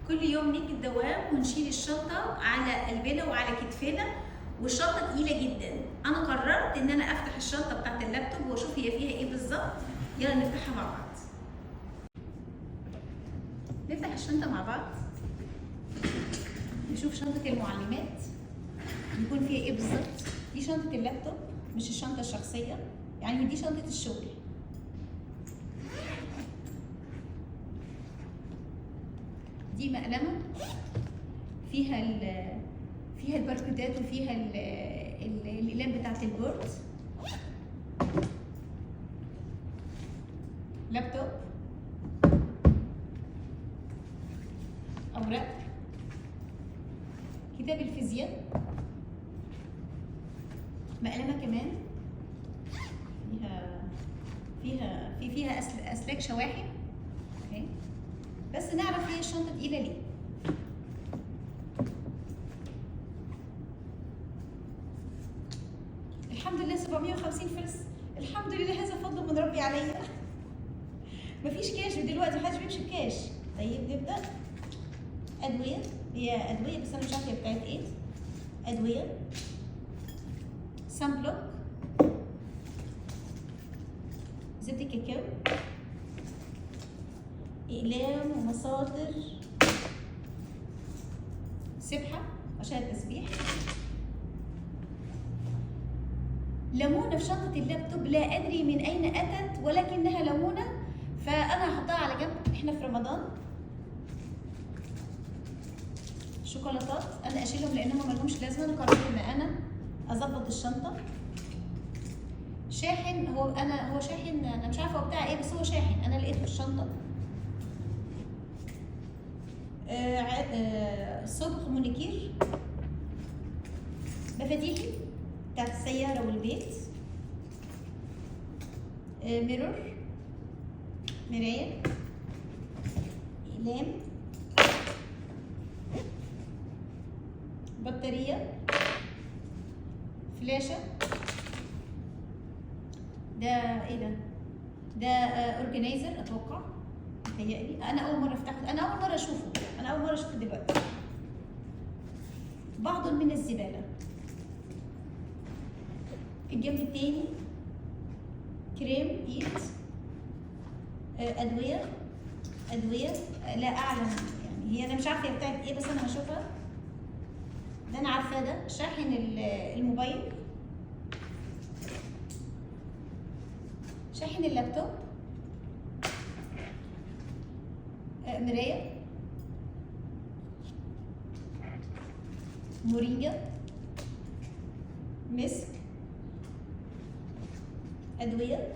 كل يوم نيجي الدوام ونشيل الشنطه على قلبنا وعلى كتفنا، والشنطه تقيله جدا. انا قررت ان انا افتح الشنطه بتاعت اللابتوب واشوف هي فيها ايه بالظبط. يلا نفتحها مع بعض. نفتح الشنطه مع بعض نشوف شنطه المعلمات يكون فيها ايه بالظبط. دي شنطه اللابتوب مش الشنطه الشخصيه، يعني دي شنطه الشغل. دي مقلمه فيها الباركودات وفيها الاقلام بتاعت البورد. لابتوب، اوراق، كتاب الفيزياء، مقلمه كمان فيها اسلاك شواحن. اوكي، بس نعرف هي الشنطه تقيله ليه. الحمد لله 750 فلس، الحمد لله، هذا فضل من ربي عليا. مفيش كاش دلوقتي، محدش بيمشي بكاش. طيب نبدا. ادويه، هي ادويه بس انا مش عارفه هي بتاعت ايه. ادويه، سامبلوك، زبده الكاكاو، اقلام ومصادر، سبحه عشان التسبيح، ليمونه في شنطه اللابتوب لا ادري من اين اتت ولكنها ليمونه، فانا هحطها على جنب، احنا في رمضان. شوكولاتات انا اشيلهم لانهم مالهمش لازمه، انا قررت ان انا اظبط الشنطه. شاحن، هو شاحن، انا مش عارفه هو بتاع ايه بس هو شاحن، انا لقيته في الشنطه. صبغ مونيكير، مفاتيحي بتاعت السياره والبيت، ميرور، مرايه، اقلام، بطاريه، فلاشه. ده ايه ده اورجنايزر اتوقع، متهيألي. انا اول مره افتحه، انا اول مره اشوفه دلوقتي. بعض من الزباله. الجنب التاني كريم ايد، ادويه لا اعلم، يعني هي انا مش عارفه هي بتاعت ايه بس انا هشوفها. ده انا عارفاه، ده شاحن الموبايل، شاحن اللابتوب، مرايه، مورينجا، مسك، ادويه،